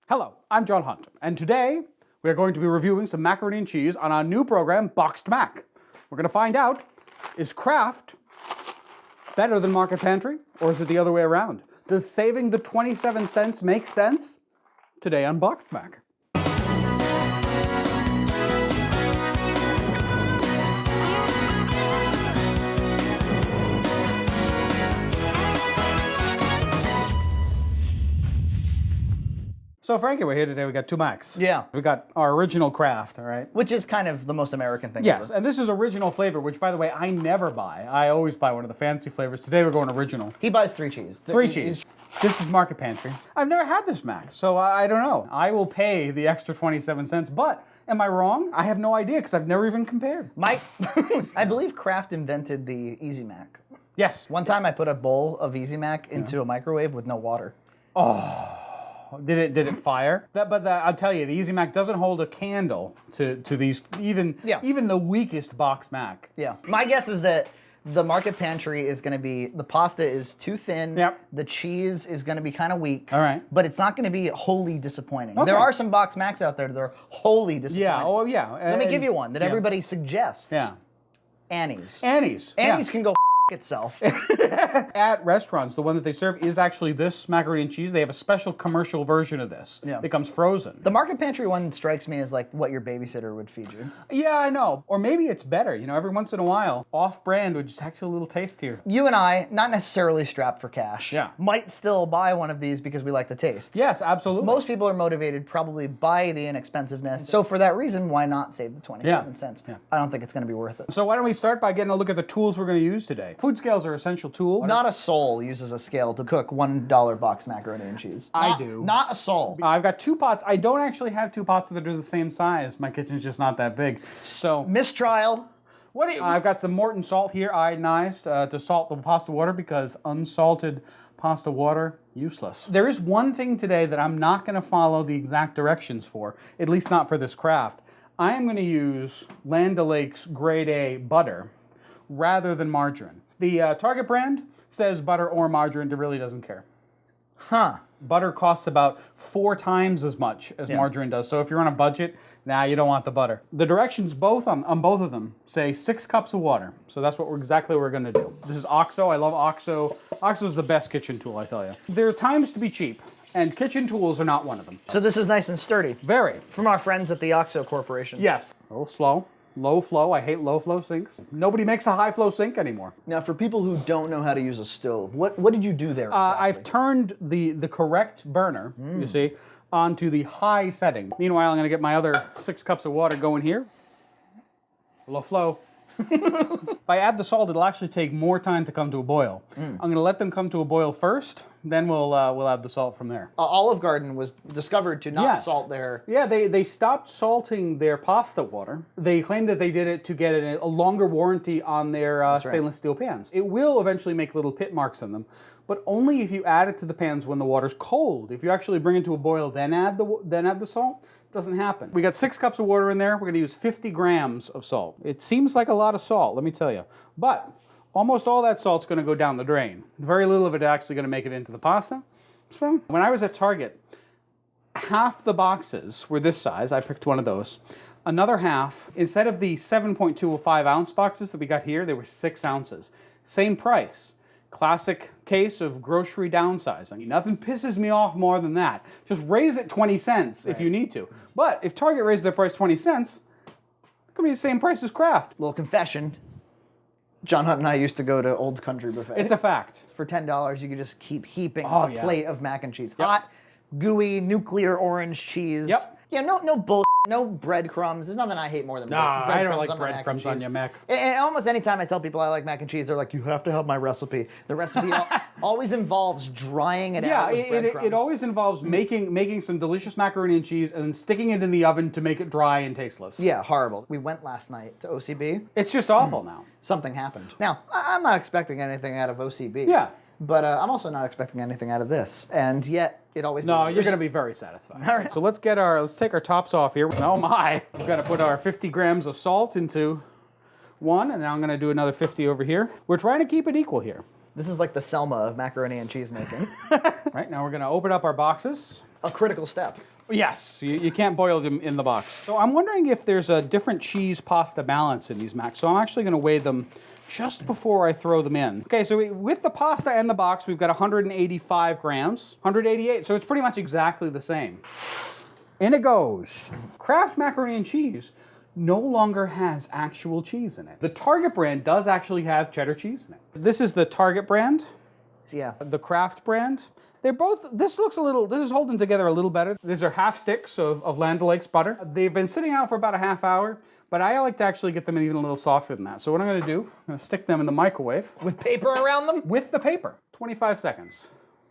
Hello, I'm John Hunt, and today we are going to be reviewing some macaroni and cheese on our new program, BoxMac. We're going to find out, is Kraft better than Market Pantry, or is it the other way around? Does saving the 27 cents make sense? Today on BoxMac. So Frankie, we're here today. We got two Macs. Yeah. We got our original Kraft, all right? Which is kind of the most American thing Yes, ever. and this is original flavor, which, by the way, I never buy. I always buy one of the fancy flavors. Today we're going original. He buys 3 cheese. Three cheese. This is Market Pantry. I've never had this Mac, so I don't know. I will pay the extra 27 cents, but am I wrong? I have no idea because I've never even compared. I believe Kraft invented the Easy Mac. Yes. One time I put a bowl of Easy Mac into a microwave with no water. Oh. Did it fire? I'll tell you, the Easy Mac doesn't hold a candle to these, even the weakest box Mac. Yeah. My guess is that the Market Pantry is going to be, the pasta is too thin. Yep. The cheese is going to be kind of weak. All right. But it's not going to be wholly disappointing. Okay. There are some box Macs out there that are wholly disappointing. Yeah. Oh, yeah. Let me give you one that everybody suggests. Yeah. Annie's. Annie's. Annie's can go itself. At restaurants, the one that they serve is actually this macaroni and cheese. They have a special commercial version of this. Yeah. It comes frozen. The Market Pantry one strikes me as like what your babysitter would feed you. Yeah, I know. Or maybe it's better. You know, every once in a while, off-brand would just actually a little tastier. You and I, not necessarily strapped for cash, might still buy one of these because we like the taste. Yes, absolutely. Most people are motivated probably by the inexpensiveness. So for that reason, why not save the 27 cents? Yeah. I don't think it's going to be worth it. So why don't we start by getting a look at the tools we're going to use today. Food scales are an essential tool. Not a soul uses a scale to cook $1 box macaroni and cheese. I do. Not a soul. I've got 2 pots. I don't actually have 2 pots that are the same size. My kitchen's just not that big. So mistrial. I've got some Morton salt here, iodinized, to salt the pasta water because unsalted pasta water, useless. There is one thing today that I'm not going to follow the exact directions for, at least not for this Kraft. I am going to use Land O'Lakes Grade A butter rather than margarine. The Target brand says butter or margarine. It really doesn't care. Huh. Butter costs about 4 times as much as margarine does. So if you're on a budget, you don't want the butter. The directions on both of them say 6 cups of water. So that's exactly what we're going to do. This is OXO. I love OXO. OXO is the best kitchen tool, I tell you. There are times to be cheap, and kitchen tools are not one of them. So this is nice and sturdy. Very. From our friends at the OXO Corporation. Yes. A little slow. Low flow. I hate low flow sinks. Nobody makes a high flow sink anymore. Now, for people who don't know how to use a stove, what did you do there? Exactly? I've turned the correct burner, you see, onto the high setting. Meanwhile, I'm going to get my other 6 cups of water going here. Low flow. If I add the salt, it'll actually take more time to come to a boil. I'm going to let them come to a boil first, then we'll add the salt from there. Olive Garden was discovered to not salt their... Yeah, they stopped salting their pasta water. They claimed that they did it to get a longer warranty on their stainless steel pans. It will eventually make little pit marks in them, but only if you add it to the pans when the water's cold. If you actually bring it to a boil, then add the salt, doesn't happen. We got 6 cups of water in there. We're going to use 50 grams of salt. It seems like a lot of salt, let me tell you. But almost all that salt's going to go down the drain. Very little of it actually going to make it into the pasta. So when I was at Target, half the boxes were this size. I picked one of those. Another half, instead of the 7.25 ounce boxes that we got here, they were 6 ounces. Same price. Classic case of grocery downsizing. Nothing pisses me off more than that. Just raise it 20 cents if you need to. But if Target raised their price 20 cents, it could be the same price as Kraft. Little confession. John Hunt and I used to go to Old Country Buffet. It's a fact. For $10, you could just keep heaping a plate of mac and cheese. Yep. Hot, gooey, nuclear orange cheese. Yep. Yeah, no bull. No breadcrumbs. There's nothing I hate more than breadcrumbs. I don't like breadcrumbs on your mac. And almost any time I tell people I like mac and cheese, they're like, you have to have my recipe. The recipe always involves drying it out with breadcrumbs. It always involves making some delicious macaroni and cheese and then sticking it in the oven to make it dry and tasteless. Yeah, horrible. We went last night to OCB. It's just awful now. Something happened. Now, I'm not expecting anything out of OCB. Yeah. But I'm also not expecting anything out of this. And yet, it always No, delivers. you're going to be very satisfied. All right. So let's take our tops off here. Oh my. We're going to put our 50 grams of salt into one, and now I'm going to do another 50 over here. We're trying to keep it equal here. This is like the Selma of macaroni and cheese making. Right, now we're going to open up our boxes. A critical step. Yes, you can't boil them in the box. So I'm wondering if there's a different cheese pasta balance in these macs. So I'm actually going to weigh them just before I throw them in. Okay, so with the pasta and the box, we've got 185 grams, 188. So it's pretty much exactly the same. In it goes. Kraft macaroni and cheese no longer has actual cheese in it. The Target brand does actually have cheddar cheese in it. This is the Target brand. Yeah. The Kraft brand. They're both, this is holding together a little better. These are half sticks of Land O'Lakes butter. They've been sitting out for about a half hour, but I like to actually get them even a little softer than that. So what I'm gonna do, I'm gonna stick them in the microwave. With paper around them? With the paper, 25 seconds.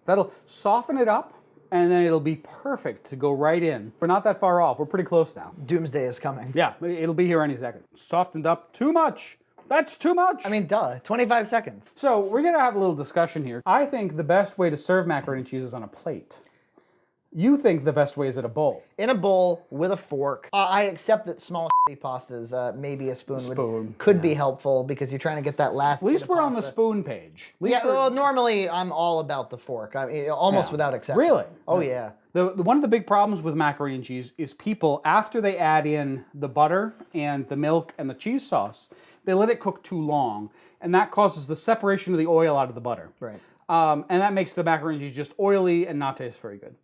That'll soften it up, and then it'll be perfect to go right in. We're not that far off, we're pretty close now. Doomsday is coming. Yeah, it'll be here any second. Softened up too much. That's too much. I mean, duh, 25 seconds. So we're gonna have a little discussion here. I think the best way to serve macaroni and cheese is on a plate. You think the best way is at a bowl. In a bowl with a fork. I accept that small pastas, maybe a spoon could be helpful because you're trying to get that last. At least we're on the spoon page. Yeah, well, normally I'm all about the fork. I mean, almost without exception. Really? Oh, yeah. One of the big problems with macaroni and cheese is people, after they add in the butter and the milk and the cheese sauce, they let it cook too long, and that causes the separation of the oil out of the butter. Right. And that makes the macaroni and cheese just oily and not taste very good.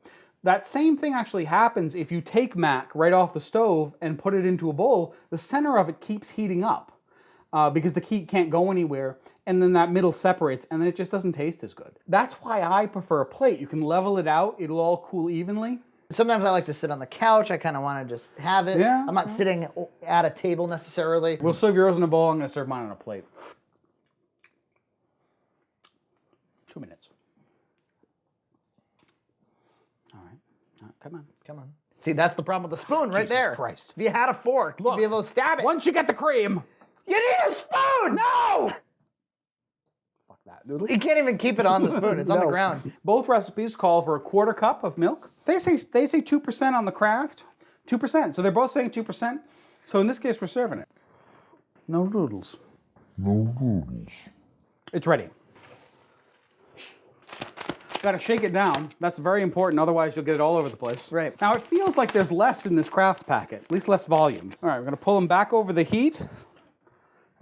That same thing actually happens if you take mac right off the stove and put it into a bowl. The center of it keeps heating up because the heat can't go anywhere, and then that middle separates, and then it just doesn't taste as good. That's why I prefer a plate. You can level it out. It'll all cool evenly. Sometimes I like to sit on the couch. I kind of want to just have it. Yeah. I'm not sitting at a table necessarily. We'll serve yours in a bowl. I'm going to serve mine on a plate. 2 minutes. All right. Come on. Come on. See, that's the problem with the spoon right Jesus there. Christ. If you had a fork, you'd be able to stab it. Once you get the cream. You need a spoon! No! Fuck that, noodle. You can't even keep it on the spoon. It's on the ground. Both recipes call for a quarter cup of milk. They say 2% on the Kraft. 2%. So they're both saying 2%. So in this case, we're serving it. No noodles. No noodles. It's ready. Got to shake it down. That's very important. Otherwise, you'll get it all over the place. Right. Now, it feels like there's less in this Kraft packet. At least less volume. All right, we're going to pull them back over the heat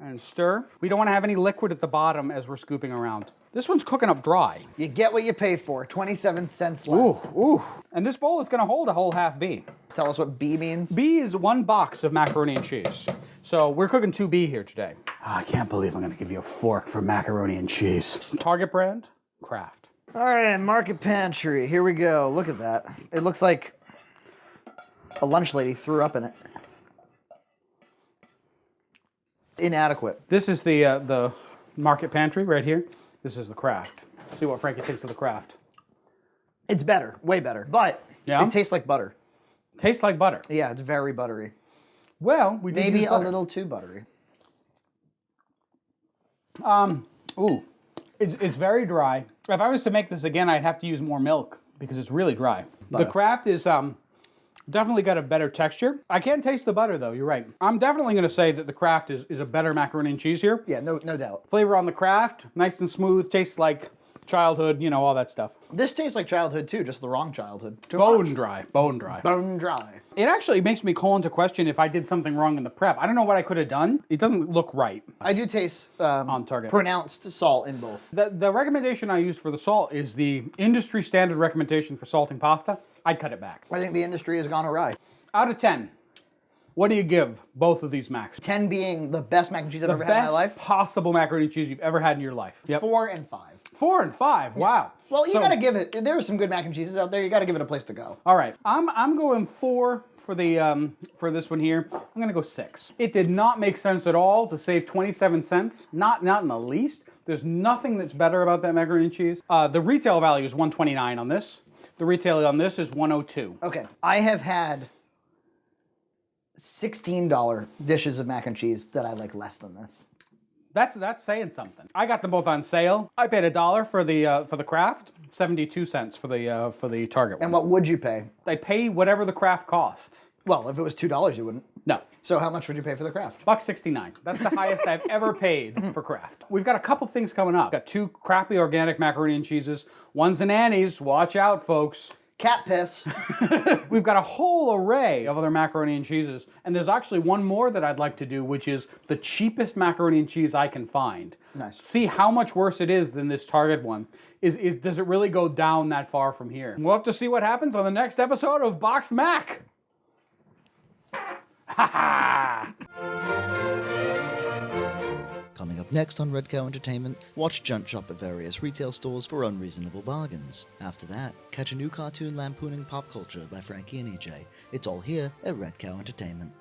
and stir. We don't want to have any liquid at the bottom as we're scooping around. This one's cooking up dry. You get what you pay for. 27 cents less. Ooh. And this bowl is going to hold a whole half B. Tell us what B means. B is 1 box of macaroni and cheese. So we're cooking 2B here today. I can't believe I'm going to give you a fork for macaroni and cheese. Target brand, Kraft. All right, Market Pantry. Here we go. Look at that. It looks like a lunch lady threw up in it. Inadequate. This is the Market Pantry right here. This is the Kraft. Let's see what Frankie thinks of the Kraft. It's better, way better, but it tastes like butter. Tastes like butter. Yeah, it's very buttery. Well, we did maybe use a butter. little too buttery. It's very dry. If I was to make this again, I'd have to use more milk because it's really dry. Butter. The Kraft is definitely got a better texture. I can taste the butter though, you're right. I'm definitely gonna say that the Kraft is a better macaroni and cheese here. Yeah, no doubt. Flavor on the Kraft, nice and smooth, tastes like childhood, you know, all that stuff. This tastes like childhood too, just the wrong childhood. Bone dry. Bone dry. It actually makes me call into question if I did something wrong in the prep. I don't know what I could have done. It doesn't look right. I do taste on target. Pronounced salt in both. The recommendation I used for the salt is the industry standard recommendation for salting pasta. I'd cut it back. I think the industry has gone awry. Out of 10, what do you give both of these macs? 10 being the best mac and cheese I've ever had in my life. The best possible macaroni and cheese you've ever had in your life. Yep. 4 and 5. 4 and 5, wow. Well, you gotta give it, there are some good mac and cheeses out there, you gotta give it a place to go. All right, I'm going 4 for the for this one here. I'm gonna go 6. It did not make sense at all to save 27 cents, not in the least. There's nothing that's better about that macaroni and cheese. The retail value is $129 on this. The retail on this is $102. Okay, I have had $16 dishes of mac and cheese that I like less than this. That's saying something. I got them both on sale. I paid $1 for the Kraft, 72 cents for the Target one. And what would you pay? I'd pay whatever the Kraft costs. Well, if it was $2, you wouldn't. No. So how much would you pay for the Kraft? $1.69. That's the highest I've ever paid for Kraft. We've got a couple things coming up. Got 2 crappy organic macaroni and cheeses. One's an Annie's. Watch out, folks. Cat piss. We've got a whole array of other macaroni and cheeses, and there's actually one more that I'd like to do, which is the cheapest macaroni and cheese I can find. Nice. See how much worse it is than this Target one. Does it really go down that far from here? We'll have to see what happens on the next episode of BoxMac. Ha ha! Coming up next on Red Cow Entertainment, watch Junt shop at various retail stores for unreasonable bargains. After that, catch a new cartoon lampooning pop culture by Frankie and EJ. It's all here at Red Cow Entertainment.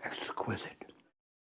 Exquisite.